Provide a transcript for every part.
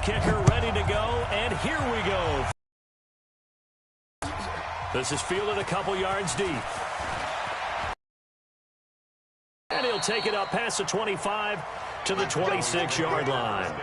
kicker ready to go, and here we go. This is fielded a couple yards deep. And he'll take it up past the 25 to the 26-yard line.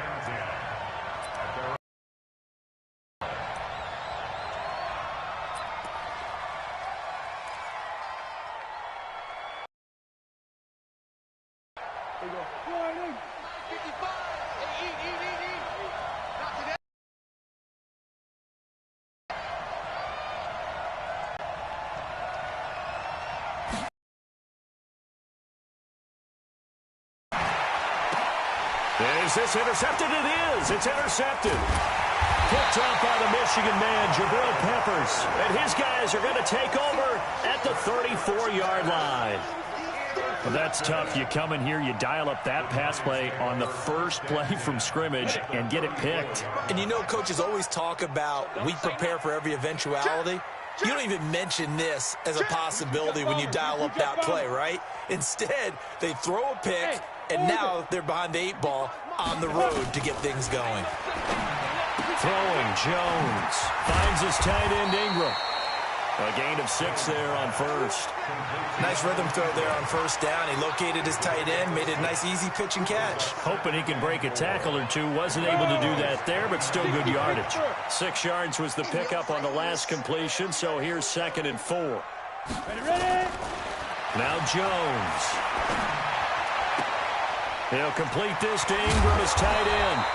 Is this intercepted? It is. It's intercepted. Picked up by the Michigan man, Jabril Peppers. And his guys are going to take over at the 34-yard line. Well, that's tough. You come in here, you dial up that pass play on the first play from scrimmage and get it picked. And you know, coaches always talk about we prepare for every eventuality. You don't even mention this as a possibility when you dial up that play, right? Instead, they throw a pick, and now they're behind the 8 ball on the road to get things going. Throwing, Jones finds his tight end, Ingram. A gain of 6 there on first. Nice rhythm throw there on first down. He located his tight end, made it a nice easy pitch and catch. Hoping he can break a tackle or two. Wasn't able to do that there, but still good yardage. 6 yards was the pickup on the last completion, so here's 2nd and 4. Ready? Now Jones. He'll complete this to Ingram, his tight end.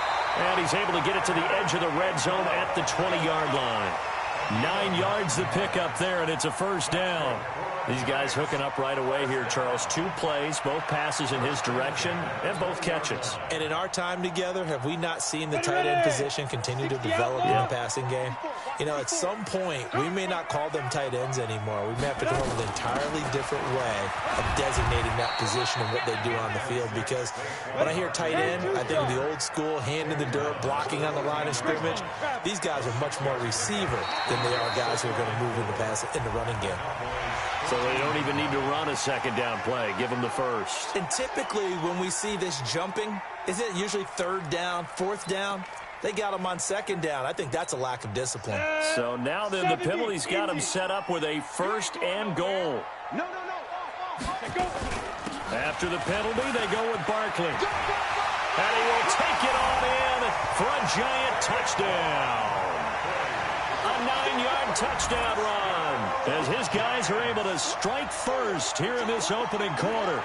And he's able to get it to the edge of the red zone at the 20-yard line. 9 yards the pickup there, and it's a first down. These guys hooking up right away here, Charles. 2 plays, both passes in his direction, and both catches. And in our time together, have we not seen the tight end position continue to develop in the passing game? You know, at some point, we may not call them tight ends anymore. We may have to come up with an entirely different way of designating that position and what they do on the field. Because when I hear tight end, I think of the old school, hand in the dirt, blocking on the line of scrimmage. These guys are much more receiver than they are guys who are going to move in the running game. So they don't even need to run a second down play. Give them the first. And typically when we see this jumping, isn't it usually 3rd down, 4th down? They got them on 2nd down. I think that's a lack of discipline. So now then the penalty's got them set up with a 1st and goal. No. After the penalty, they go with Barkley. And he will take it on in for a giant touchdown. A 9-yard touchdown run as his guys are able to strike first here in this opening quarter.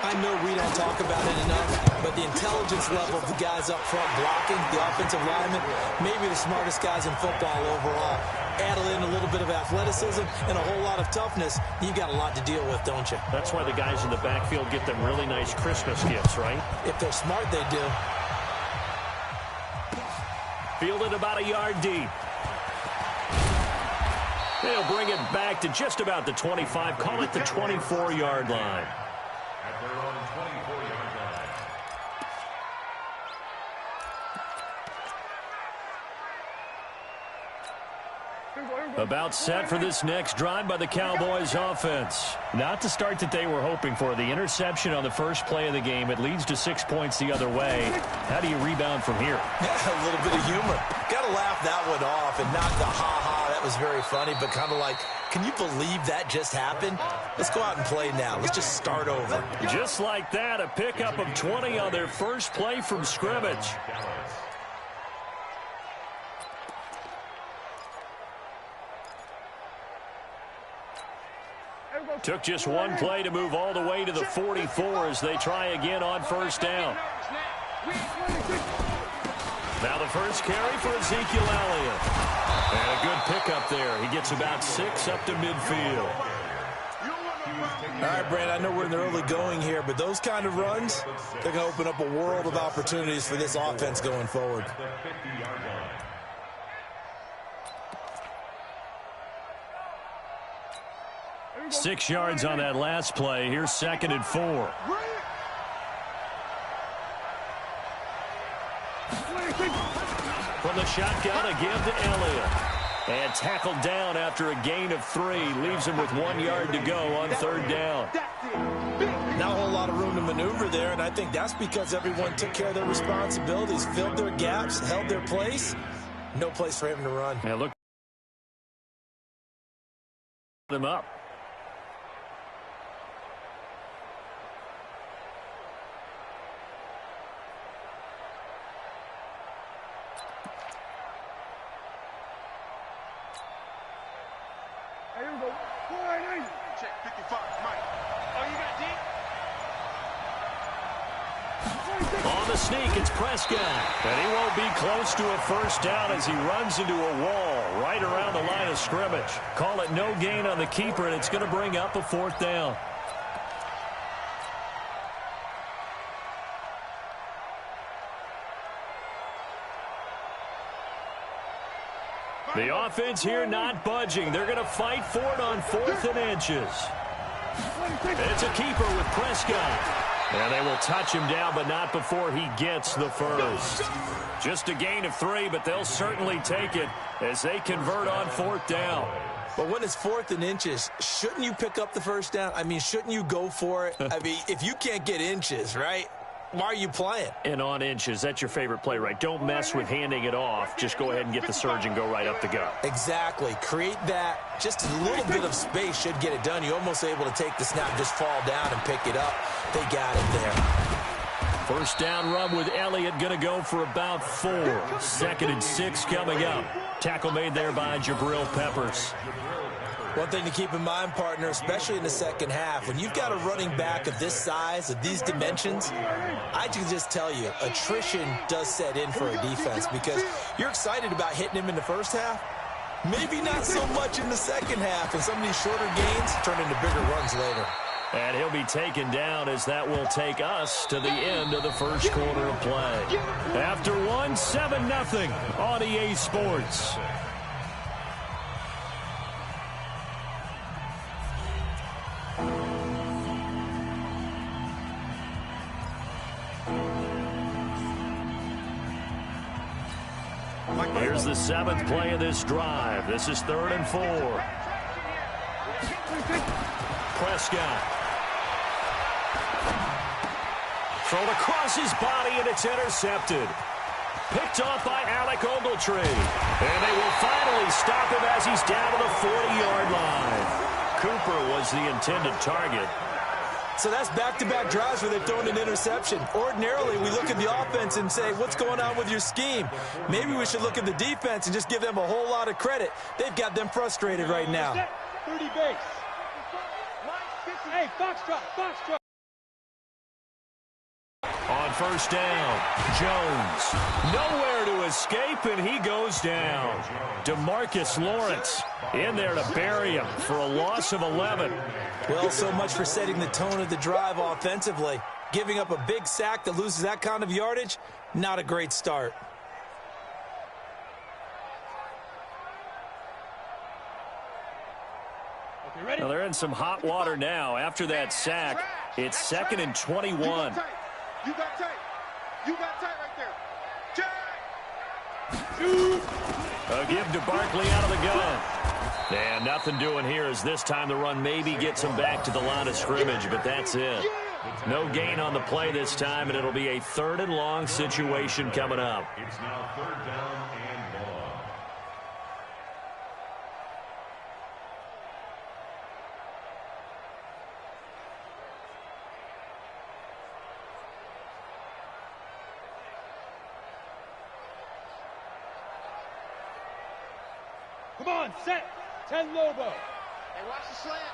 I know we don't talk about it enough, but the intelligence level of the guys up front blocking, the offensive linemen, maybe the smartest guys in football overall. Add in a little bit of athleticism and a whole lot of toughness, you've got a lot to deal with, don't you? That's why the guys in the backfield get them really nice Christmas gifts, right? If they're smart, they do. Fielded about a yard deep. They'll bring it back to just about the 25. Call it the 24-yard line. At their own 24-yard line. About set for this next drive by the Cowboys offense. Not the start that they were hoping for. The interception on the first play of the game. It leads to 6 points the other way. How do you rebound from here? A little bit of humor. Got to laugh that one off and not the ha-ha. That was very funny, but kind of like, can you believe that just happened? Let's go out and play now. Let's just start over. Just like that, a pickup of 20 on their first play from scrimmage. Took just one play to move all the way to the 44 as they try again on first down. Now the first carry for Ezekiel Elliott. And a good pickup there. He gets about 6 up to midfield. All right, Brad, I know we're in the early going here, but those kind of runs, they're going to open up a world of opportunities for this offense going forward. 6 yards on that last play. Here's 2nd and 4. From the shotgun, again to Elliott. And tackled down after a gain of 3. Leaves him with 1 yard to go on 3rd down. Not a whole lot of room to maneuver there, and I think that's because everyone took care of their responsibilities, filled their gaps, held their place. No place for him to run. Yeah, look them up. Here we go. Check 55, Mike. Oh, you got deep? On the sneak, it's Prescott. And he won't be close to a first down as he runs into a wall right around the line of scrimmage. Call it no gain on the keeper, and it's going to bring up a fourth down. The offense here not budging. They're going to fight for it on 4th and inches. It's a keeper with Prescott. And they will touch him down, but not before he gets the first. Just a gain of 3, but they'll certainly take it as they convert on 4th down. But when it's 4th and inches, shouldn't you pick up the first down? I mean, shouldn't you go for it? I mean, if you can't get inches, right? Why are you playing? And on inches, that's your favorite play, right? Don't mess with handing it off. Just go ahead and get the surge and go right up the gut. Exactly. Create that. Just a little bit of space should get it done. You're almost able to take the snap and just fall down and pick it up. They got it there. First down run with Elliott, going to go for about 4. 2nd and 6 coming up. Tackle made there by Jabril Peppers. One thing to keep in mind, partner, especially in the second half, when you've got a running back of this size, of these dimensions, I can just tell you, attrition does set in for a defense because you're excited about hitting him in the first half. Maybe not so much in the second half, and some of these shorter gains turn into bigger runs later. And he'll be taken down as that will take us to the end of the first quarter of play. After one, 7-0 on EA Sports. Here's the 7th play of this drive. This is 3rd and 4. Prescott. Thrown across his body, and it's intercepted. Picked off by Alec Ogletree. And they will finally stop him as he's down to the 40-yard line. Cooper was the intended target. So that's back-to-back drives where they've thrown an interception. Ordinarily, we look at the offense and say, what's going on with your scheme? Maybe we should look at the defense and just give them a whole lot of credit. They've got them frustrated right now. 30 base. Hey, Foxtrot. On first down, Jones. Nowhere to escape, and he goes down. DeMarcus Lawrence in there to bury him for a loss of 11. Well, so much for setting the tone of the drive offensively. Giving up a big sack that loses that kind of yardage, not a great start. Well, they're in some hot water now. After that sack, it's 2nd and 21. You got tight right there. A give to Barkley out of the gun. And nothing doing here as this time the run maybe gets him back to the line of scrimmage, but that's it. No gain on the play this time, and it'll be a 3rd and long situation coming up. It's now 3rd down and long. Come on, set. 10 Lobo. Hey, watch the slant.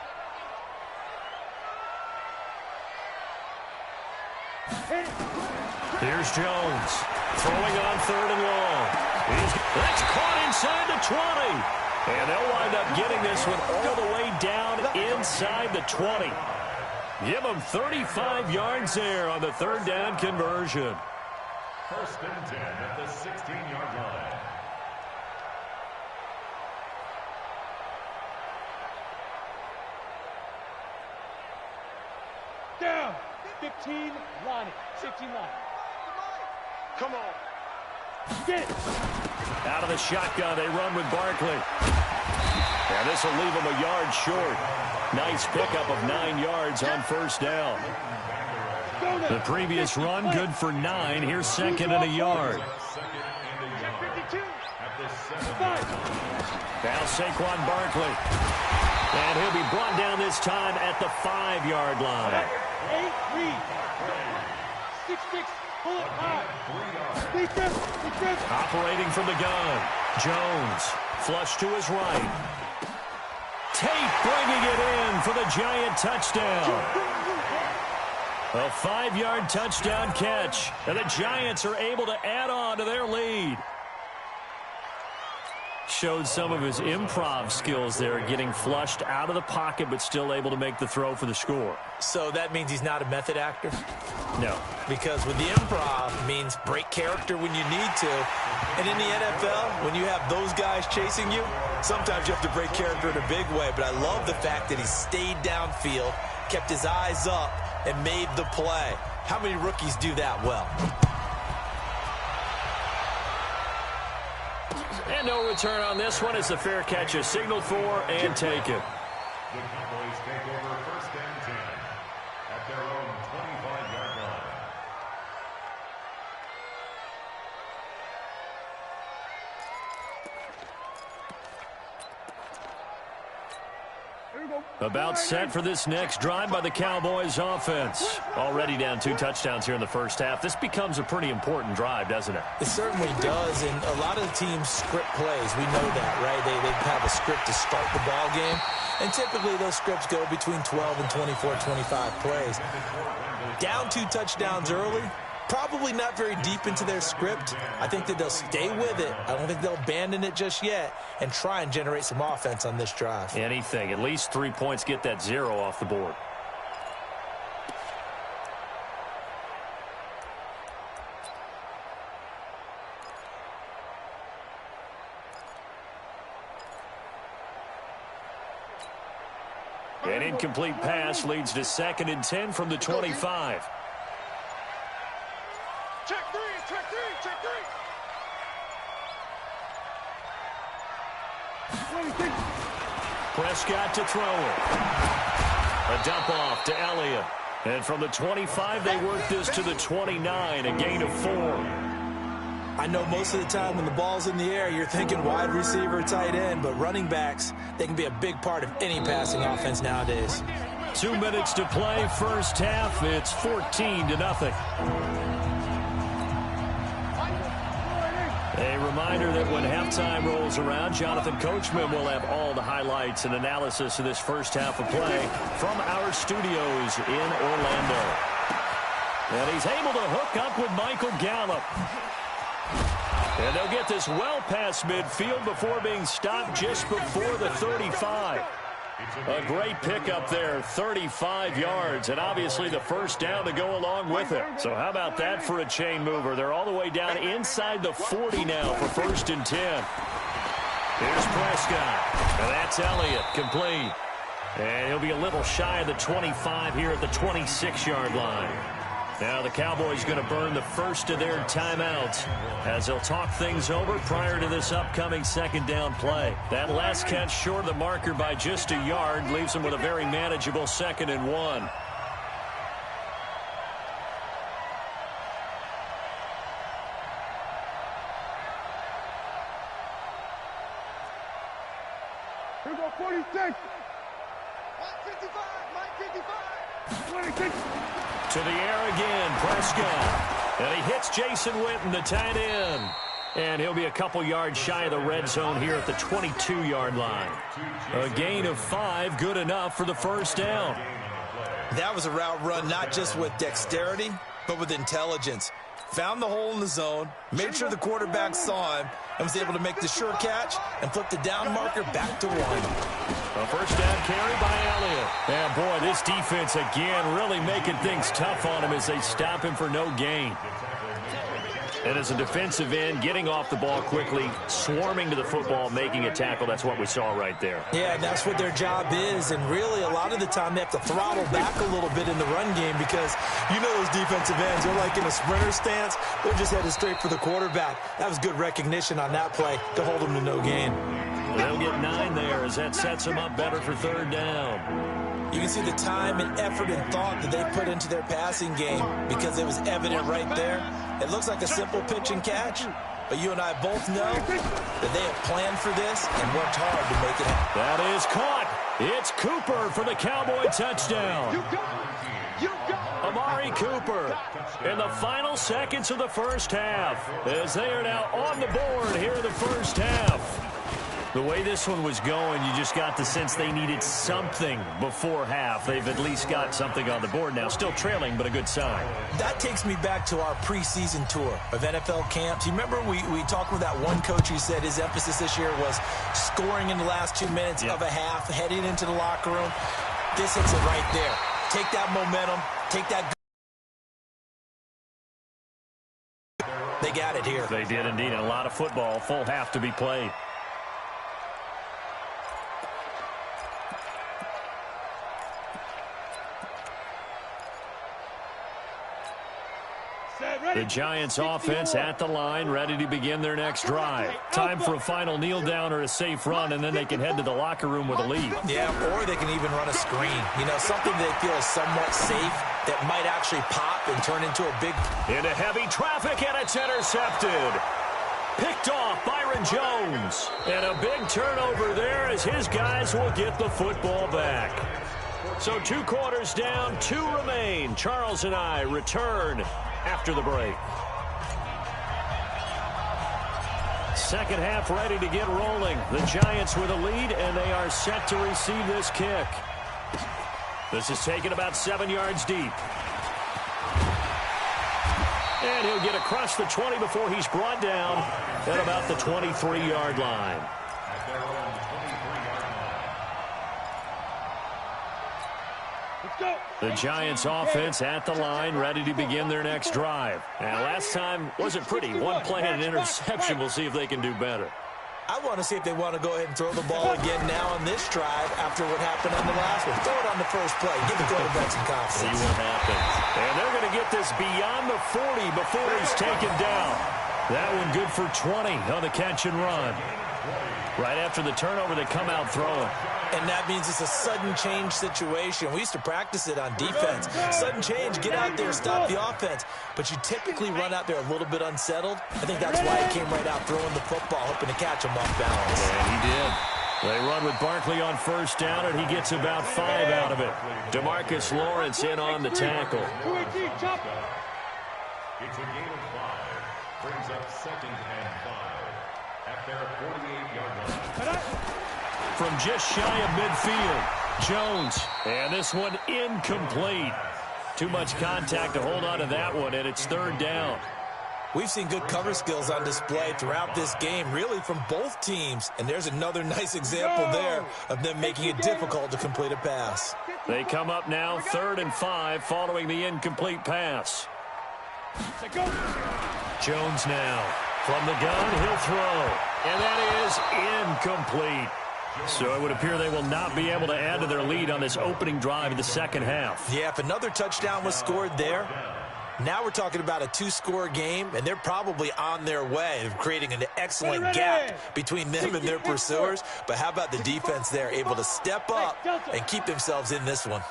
Here's Jones throwing on 3rd and long. That's caught inside the 20. And they'll wind up getting this one all the way down inside the 20. Give them 35 yards there on the 3rd down conversion. 1st and 10 at the 16-yard line. Down. 15, Lonnie. 16 line. Come on. Get it. Out of the shotgun, they run with Barkley. And this will leave him a yard short. Nice pickup of 9 yards on first down. The previous run, good for 9. Here's second and a yard. Now Saquon Barkley. And he'll be brought down this time at the 5-yard line. 8-3. 6-6. Pull it high. Defense. Operating from the gun. Jones. Flush to his right. Tate bringing it in for the Giant touchdown. A 5-yard touchdown catch. And the Giants are able to add on to their lead. Showed some of his improv skills there, getting flushed out of the pocket but still able to make the throw for the score. So that means he's not a method actor? No. Because with the improv means break character when you need to. And in the NFL, when you have those guys chasing you, sometimes you have to break character in a big way. But I love the fact that he stayed downfield, kept his eyes up, and made the play. How many rookies do that well? And no return on this one as the fair catch is signaled for and taken. The Cowboys take over first and 10 at their own 25-yard line. About set for this next drive by the Cowboys offense. Already down 2 touchdowns here in the first half. This becomes a pretty important drive, doesn't it? It certainly does, and a lot of the teams script plays. We know that, right? They have a script to start the ball game, and typically those scripts go between 12 and 24, 25 plays. Down 2 touchdowns early, probably not very deep into their script. I think that they'll stay with it. I don't think they'll abandon it just yet and try and generate some offense on this drive. Anything. At least 3 points, get that 0 off the board. An incomplete pass leads to 2nd and 10 from the 25. Check 3. Prescott to throw it. A dump off to Elliott. And from the 25, they work this to the 29, a gain of 4. I know most of the time when the ball's in the air, you're thinking wide receiver, tight end, but running backs, they can be a big part of any passing offense nowadays. 2 minutes to play, first half. It's 14-0. A reminder that when halftime rolls around, Jonathan Coachman will have all the highlights and analysis of this first half of play from our studios in Orlando. And he's able to hook up with Michael Gallup. And they'll get this well past midfield before being stopped just before the 35. A great pickup there, 35 yards, and obviously the first down to go along with it. So how about that for a chain mover? They're all the way down inside the 40 now for 1st and 10. Here's Prescott, and that's Elliott, complete. And he'll be a little shy of the 25 here at the 26-yard line. Now the Cowboys going to burn the first of their timeouts as they'll talk things over prior to this upcoming 2nd down play. That last catch short of the marker by just a yard leaves them with a very manageable 2nd and 1. Here we go, 46. Mike 55. Mike 55. 26. To the air again, Prescott. And he hits Jason Witten, the tight end. And he'll be a couple yards shy of the red zone here at the 22-yard line. A gain of 5, good enough for the first down. That was a route run not just with dexterity, but with intelligence. Found the hole in the zone, made sure the quarterback saw him, and was able to make the sure catch and flip the down marker back to 1. A first down carry by Elliott. And boy, this defense again really making things tough on him as they stop him for no gain. And as a defensive end, getting off the ball quickly, swarming to the football, making a tackle, that's what we saw right there. Yeah, and that's what their job is. And really, a lot of the time, they have to throttle back a little bit in the run game because you know those defensive ends, they're like in a sprinter stance. They're just headed straight for the quarterback. That was good recognition on that play to hold him to no gain. They'll get 9 there as that sets them up better for third down. You can see the time and effort and thought that they put into their passing game because it was evident right there. It looks like a simple pitch and catch, but you and I both know that they have planned for this and worked hard to make it happen. That is caught. It's Cooper for the Cowboy touchdown. Amari Cooper in the final seconds of the first half as they are now on the board here in the first half. The way this one was going, you just got the sense they needed something before half. They've at least got something on the board now. Still trailing, but a good sign. That takes me back to our preseason tour of NFL camps. You remember we talked with that one coach who said his emphasis this year was scoring in the last 2 minutes of a half, heading into the locker room. This hits it right there. Take that momentum, take that. They got it here. They did indeed. A lot of football, full half to be played. The Giants offense at the line, ready to begin their next drive. Time for a final kneel down or a safe run, and then they can head to the locker room with a lead. Yeah, or they can even run a screen. You know, something they feel is somewhat safe that might actually pop and turn into a big... Into heavy traffic, and it's intercepted. Picked off Byron Jones. And a big turnover there as his guys will get the football back. So 2 quarters down, 2 remain. Charles and I return after the break. Second half ready to get rolling. The Giants with a lead, and they are set to receive this kick. This is taken about 7 yards deep. And he'll get across the 20 before he's brought down at about the 23-yard line. The Giants offense at the line, ready to begin their next drive. And last time wasn't pretty. One play and an interception. We'll see if they can do better. I want to see if they want to go ahead and throw the ball again now on this drive after what happened on the last one. Throw it on the first play. Give the quarterback some confidence. See what happens. And they're going to get this beyond the 40 before he's taken down. That one good for 20 on the catch and run. Right after the turnover, they come out throwing. And that means it's a sudden change situation. We used to practice it on defense. Sudden change, get out there, stop the offense. But you typically run out there a little bit unsettled. I think that's why he came right out throwing the football, hoping to catch him off balance. And he did. They run with Barkley on first down, and he gets about 5 out of it. DeMarcus Lawrence in on the tackle. It's a gain of 5. Brings up 2nd and 5 at their 48-yard line. From just shy of midfield, Jones. And this one incomplete. Too much contact to hold on to that one, and it's 3rd down. We've seen good cover skills on display throughout this game, really from both teams. And there's another nice example there of them making it difficult to complete a pass. They come up now 3rd and 5 following the incomplete pass. Jones now. From the gun, he'll throw. And that is incomplete. So it would appear they will not be able to add to their lead on this opening drive of the second half. Yeah, if another touchdown was scored there, now we're talking about a 2-score game, and they're probably on their way of creating an excellent gap between them and their pursuers. But how about the defense there, able to step up and keep themselves in this one?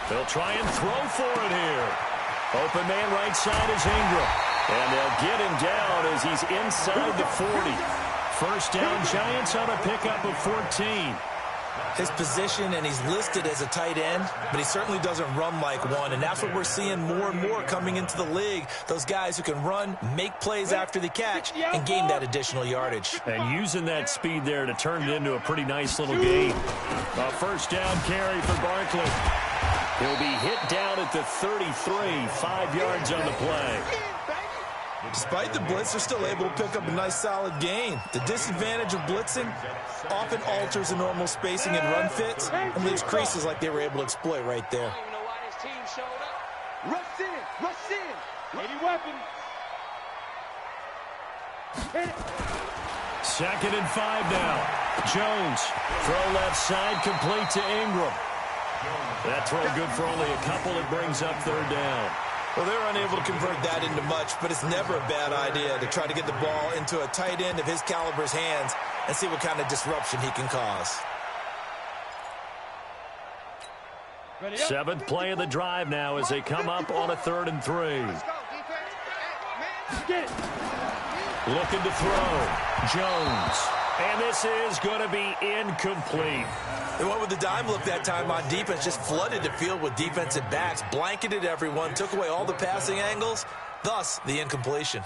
They'll try and throw for it here. Open man right side is Ingram. And they'll get him down as he's inside the 40. First down, Giants on a pickup of 14. His position, and he's listed as a tight end, but he certainly doesn't run like one, and that's what we're seeing more and more coming into the league. Those guys who can run, make plays after the catch, and gain that additional yardage. And using that speed there to turn it into a pretty nice little gain. A first down carry for Barkley. He'll be hit down at the 33, 5 yards on the play. Despite the blitz, they're still able to pick up a nice solid gain. The disadvantage of blitzing often alters the normal spacing and run fits and leaves creases like they were able to exploit right there. Rush in. 80 weapons. Hit it. 2nd and 5 now. Jones, throw left side, complete to Ingram. That throw good for only a couple. It brings up 3rd down. Well, they're unable to convert that into much, but it's never a bad idea to try to get the ball into a tight end of his caliber's hands and see what kind of disruption he can cause. Seventh play of the drive now as they come up on a 3rd and 3. Looking to throw. Jones. And this is going to be incomplete. They went with the dime look that time on defense, just flooded the field with defensive backs, blanketed everyone, took away all the passing angles, thus the incompletion.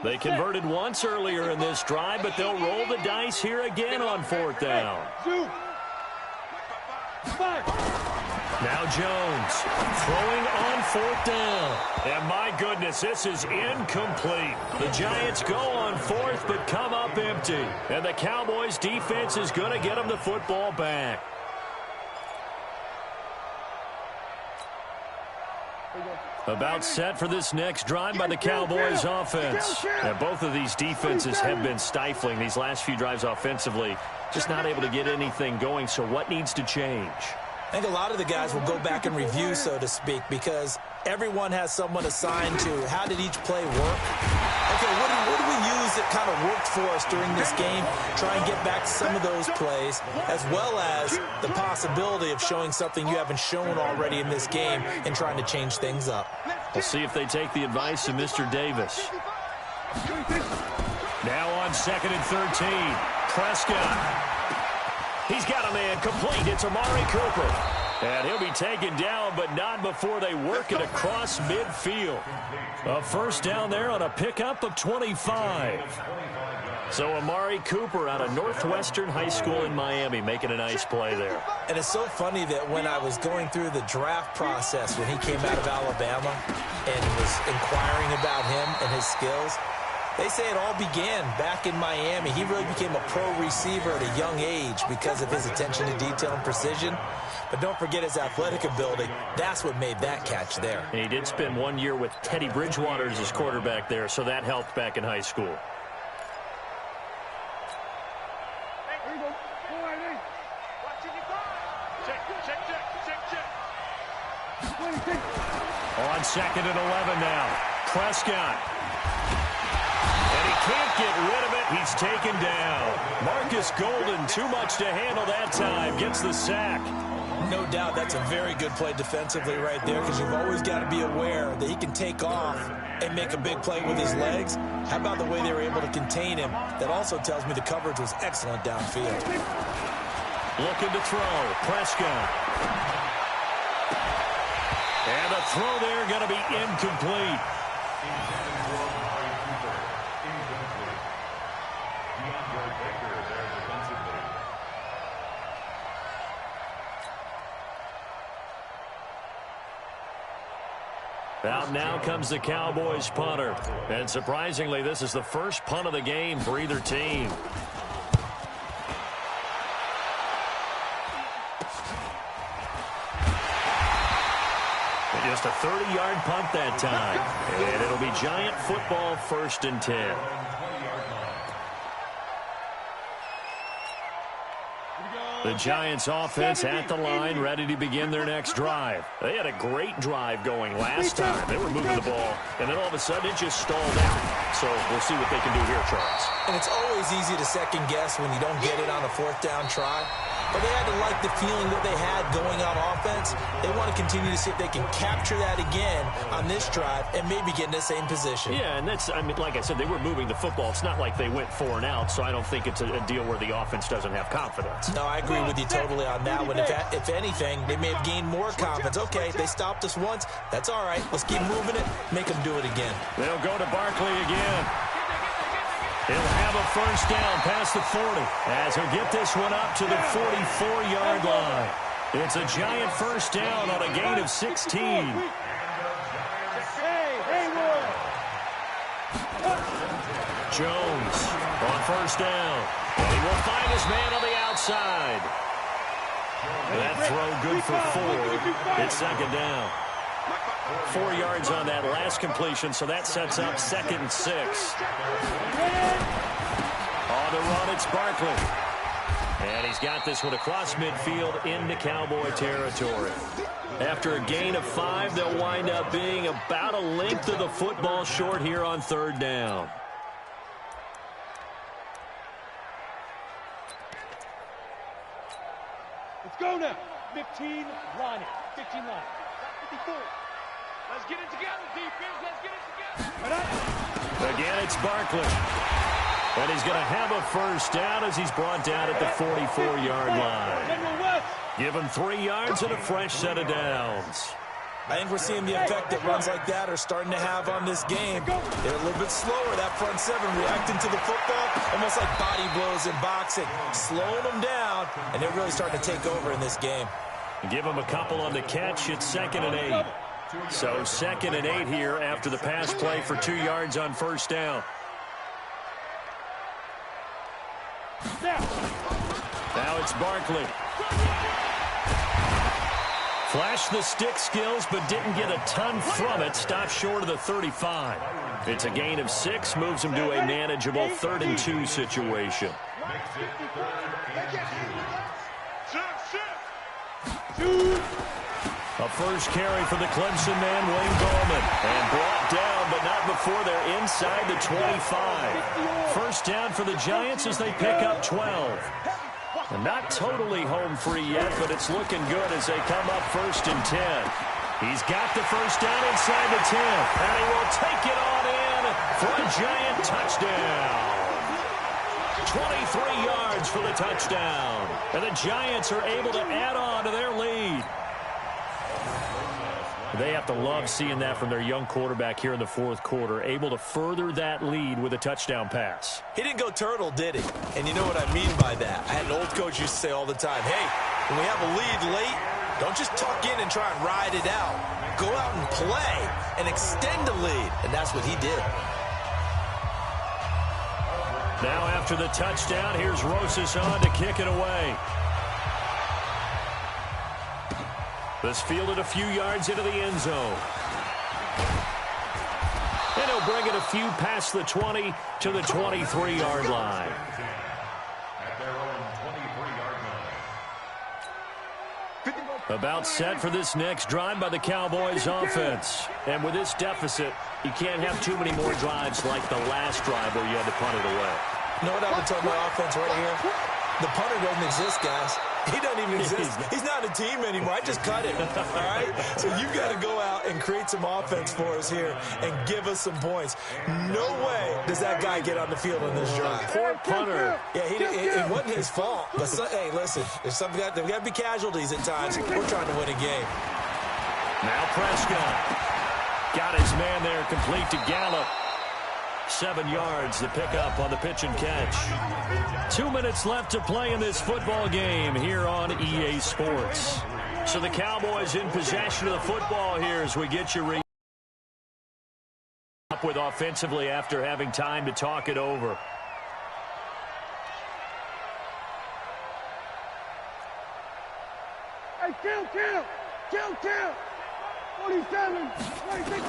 They converted once earlier in this drive, but they'll roll the dice here again on 4th down. Now Jones throwing on 4th down. And my goodness, this is incomplete. The Giants go on 4th but come up empty. And the Cowboys defense is going to get them the football back. About set for this next drive by the Cowboys offense. And both of these defenses have been stifling these last few drives offensively. Just not able to get anything going, so what needs to change? I think a lot of the guys will go back and review, so to speak, because everyone has someone assigned to how did each play work. Okay, what do we use that kind of worked for us during this game? Try and get back to some of those plays, as well as the possibility of showing something you haven't shown already in this game and trying to change things up. We'll see if they take the advice of Mr. Davis. Now on 2nd and 13, Prescott. He's got a man complete. It's Amari Cooper. And he'll be taken down, but not before they work it across midfield. A 1st down there on a pickup of 25. So Amari Cooper out of Northwestern High School in Miami making a nice play there. And it's so funny that when I was going through the draft process when he came out of Alabama and was inquiring about him and his skills, they say it all began back in Miami. He really became a pro receiver at a young age because of his attention to detail and precision. But don't forget his athletic ability. That's what made that catch there. And he did spend 1 year with Teddy Bridgewater as his quarterback there, so that helped back in high school. On 2nd and 11 now, Prescott. Can't get rid of it. He's taken down. Marcus Golden, too much to handle that time. Gets the sack. No doubt that's a very good play defensively right there, because you've always got to be aware that he can take off and make a big play with his legs. How about the way they were able to contain him? That also tells me the coverage was excellent downfield. Looking to throw. Prescott. And the throw there going to be incomplete. Out now comes the Cowboys punter. And surprisingly, this is the first punt of the game for either team. Just a 30-yard punt that time. And it'll be Giant football, 1st and 10. The Giants offense at the line, ready to begin their next drive. They had a great drive going last time. They were moving the ball, and then all of a sudden it just stalled out. So we'll see what they can do here, Charles. And it's always easy to second guess when you don't get it on a 4th down try. But they had to like the feeling that they had going on offense. They want to continue to see if they can capture that again on this drive and maybe get in the same position. Yeah, and that's, I mean, like I said, they were moving the football. It's not like they went 4 and out, so I don't think it's a deal where the offense doesn't have confidence. No, I agree with you totally on that one. If anything, they may have gained more confidence. Okay, they stopped us once. That's all right. Let's keep moving it. Make them do it again. They'll go to Barkley again. He'll have a 1st down past the 40 as he'll get this one up to the 44-yard line. It's a Giant 1st down on a gain of 16. Jones on 1st down. And he will find his man on the outside. That throw good for 4. It's 2nd down. 4 yards on that last completion, so that sets up 2nd and 6. On the run, it's Barkley. And he's got this one across midfield into Cowboy territory. After a gain of 5, they'll wind up being about a length of the football short here on 3rd down. Let's go now. 15 line it. 15 line. 54. Let's get it together, defense. Let's get it together. Again, it's Barkley. And he's going to have a 1st down as he's brought down at the 44-yard line. Give him 3 yards and a fresh set of downs. I think we're seeing the effect that runs like that are starting to have on this game. They're a little bit slower, that front 7, reacting to the football, almost like body blows in boxing, slowing them down, and they're really starting to take over in this game. Give him a couple on the catch. It's 2nd and 8. So 2nd and 8 here after the pass play for 2 yards on 1st down. Now it's Barkley. Flashed the stick skills, but didn't get a ton from it. Stopped short of the 35. It's a gain of 6, moves him to a manageable 3rd and 2 situation. A first carry for the Clemson man, Wayne Gallman. And brought down, but not before they're inside the 25. First down for the Giants as they pick up 12. And not totally home free yet, but it's looking good as they come up 1st and 10. He's got the 1st down inside the 10. And he will take it on in for a Giant touchdown. 23 yards for the touchdown. And the Giants are able to add on to their lead. They have to love seeing that from their young quarterback here in the 4th quarter, able to further that lead with a touchdown pass. He didn't go turtle, did he? And you know what I mean by that. I had an old coach used to say all the time, hey, when we have a lead late, don't just tuck in and try and ride it out. Go out and play and extend the lead. And that's what he did. Now after the touchdown, here's Rosas on to kick it away. This fielded a few yards into the end zone. And he'll bring it a few past the 20 to the 23-yard line. At their own 23-yard line. About set for this next drive by the Cowboys offense. And with this deficit, you can't have too many more drives like the last drive where you had to punt it away. You know what I would tell my offense right here? The punter doesn't exist, guys. He doesn't even exist. He's not a team anymore. I just cut him, all right? So you've got to go out and create some offense for us here and give us some points. No way does that guy get on the field on this drive. Poor punter. Yeah, it wasn't his fault. But, hey, listen, there's got to be casualties at times. We're trying to win a game. Now Prescott. Got his man there, complete to Gallup. 7 yards, the pickup on the pitch and catch. 2 minutes left to play in this football game here on EA Sports. So the Cowboys in possession of the football here as we get you up with offensively after having time to talk it over. Hey, kill. 47, 26.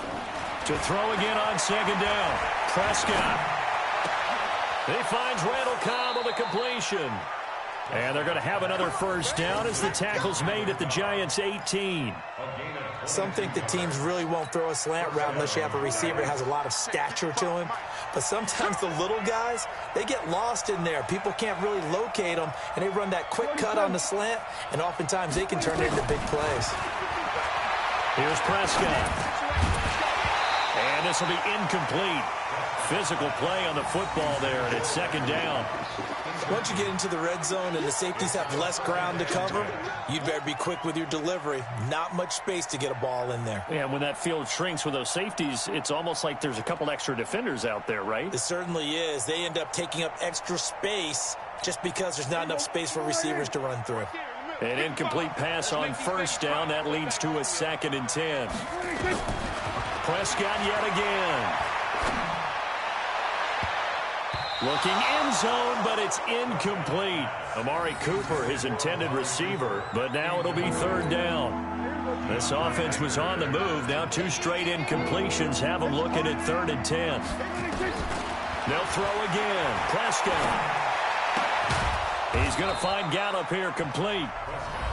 To throw again on 2nd down. Prescott. He finds Randall Cobb on the completion. And they're going to have another 1st down as the tackle's made at the Giants' 18. Some think that teams really won't throw a slant route unless you have a receiver that has a lot of stature to him. But sometimes the little guys, they get lost in there. People can't really locate them, and they run that quick cut on the slant, and oftentimes they can turn it into big plays. Here's Prescott. And this will be incomplete. Physical play on the football there, and it's 2nd down. Once you get into the red zone and the safeties have less ground to cover, you'd better be quick with your delivery. Not much space to get a ball in there. Yeah, when that field shrinks with those safeties, it's almost like there's a couple extra defenders out there, right? It certainly is. They end up taking up extra space just because there's not enough space for receivers to run through. An incomplete pass on 1st down. That leads to a 2nd and 10. Prescott yet again. Looking end zone, but it's incomplete. Amari Cooper, his intended receiver, but now it'll be 3rd down. This offense was on the move. Now 2 straight incompletions have them looking at 3rd and 10. They'll throw again. Prescott. He's going to find Gallup here complete.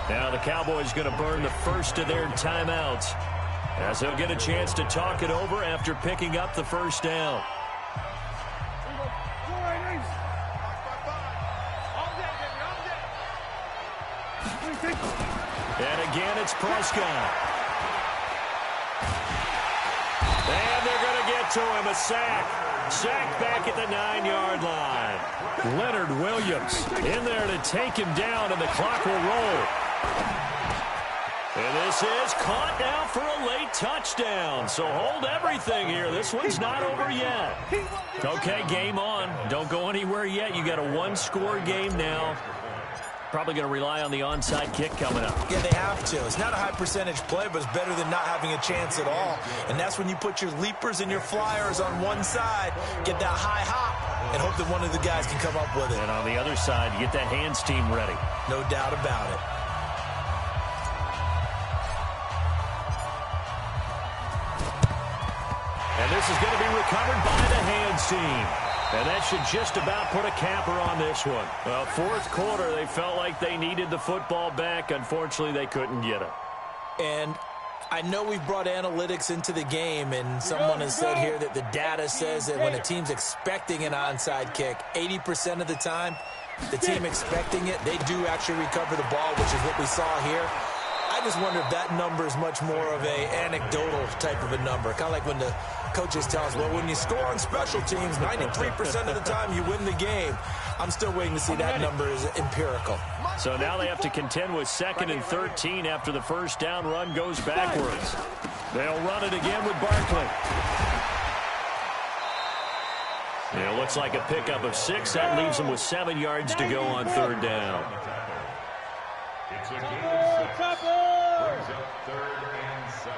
Now the Cowboys going to burn the first of their timeouts, as they'll get a chance to talk it over after picking up the first down. And again, it's Prescott. And they're going to get to him, a sack. Sack back at the 9-yard line. Leonard Williams in there to take him down, and the clock will roll. And this is caught now for a late touchdown. So hold everything here. This one's not over yet. Okay, game on. Don't go anywhere yet. You got a one-score game now. Probably going to rely on the onside kick coming up. Yeah, they have to. It's not a high-percentage play, but it's better than not having a chance at all. And that's when you put your leapers and your flyers on one side, get that high hop, and hope that one of the guys can come up with it. And on the other side, you get that hands team ready. No doubt about it. And this is going to be recovered by the hands team. And that should just about put a capper on this one. Well, fourth quarter, they felt like they needed the football back. Unfortunately, they couldn't get it. And I know we've brought analytics into the game, and someone has said here that the data says that when a team's expecting an onside kick, 80% of the time, the team expecting it, they do actually recover the ball, which is what we saw here. I just wonder if that number is much more of a anecdotal type of a number. Kind of like when the coaches tell us, well, when you score on special teams, 93% of the time you win the game. I'm still waiting to see that number is empirical. So now they have to contend with 2nd and 13 after the first down run goes backwards. They'll run it again with Barkley. It looks like a pickup of 6. That leaves them with 7 yards to go on 3rd down. It's a game of 6. Brings up 3rd and 7.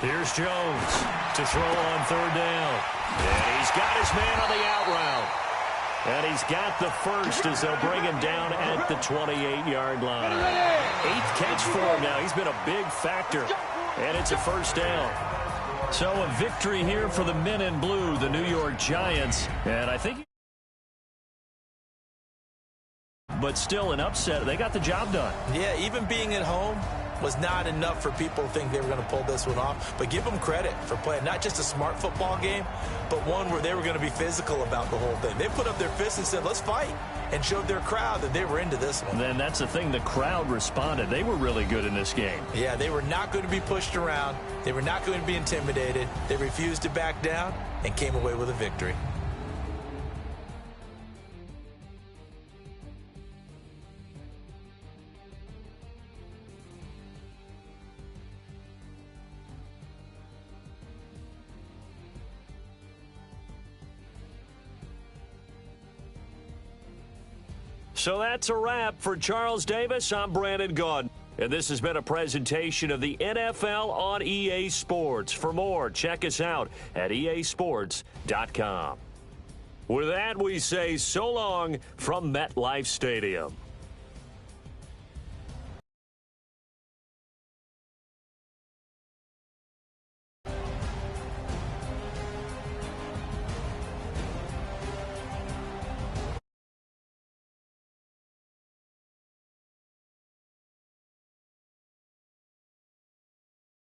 Here's Jones to throw on 3rd down. And he's got his man on the out route. And he's got the first as they'll bring him down at the 28-yard line. 8th catch for him now. He's been a big factor. And it's a first down. So a victory here for the men in blue, the New York Giants. And I think, but still an upset. They got the job done. Yeah, even being at home was not enough for people to think they were going to pull this one off. But give them credit for playing not just a smart football game, but one where they were going to be physical about the whole thing. They put up their fists and said, let's fight, and showed their crowd that they were into this one. Then that's the thing. The crowd responded. They were really good in this game. Yeah, they were not going to be pushed around. They were not going to be intimidated. They refused to back down and came away with a victory. So that's a wrap for Charles Davis. I'm Brandon Gaudin. And this has been a presentation of the NFL on EA Sports. For more, check us out at easports.com. With that, we say so long from MetLife Stadium.